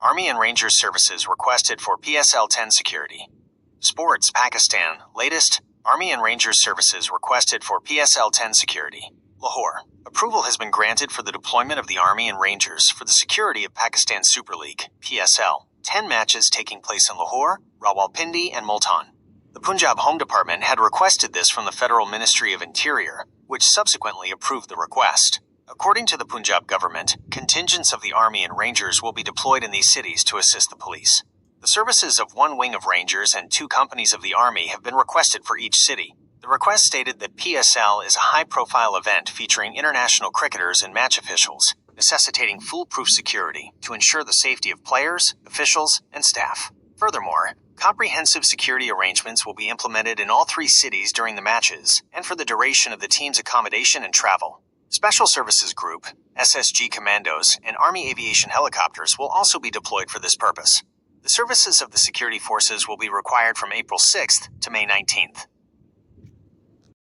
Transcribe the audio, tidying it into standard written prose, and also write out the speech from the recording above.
Army and Rangers services requested for PSL-10 security. Sports, Pakistan. Latest, Army and Rangers services requested for PSL-10 security. Lahore. Approval has been granted for the deployment of the Army and Rangers for the security of Pakistan Super League, PSL. 10 matches taking place in Lahore, Rawalpindi and Multan. The Punjab Home Department had requested this from the Federal Ministry of Interior, which subsequently approved the request. According to the Punjab government, contingents of the Army and Rangers will be deployed in these cities to assist the police. The services of one wing of Rangers and 2 companies of the Army have been requested for each city. The request stated that PSL is a high-profile event featuring international cricketers and match officials, necessitating foolproof security to ensure the safety of players, officials, and staff. Furthermore, comprehensive security arrangements will be implemented in all 3 cities during the matches and for the duration of the team's accommodation and travel. Special Services Group, SSG Commandos, and Army Aviation helicopters will also be deployed for this purpose. The services of the security forces will be required from April 6th to May 19th.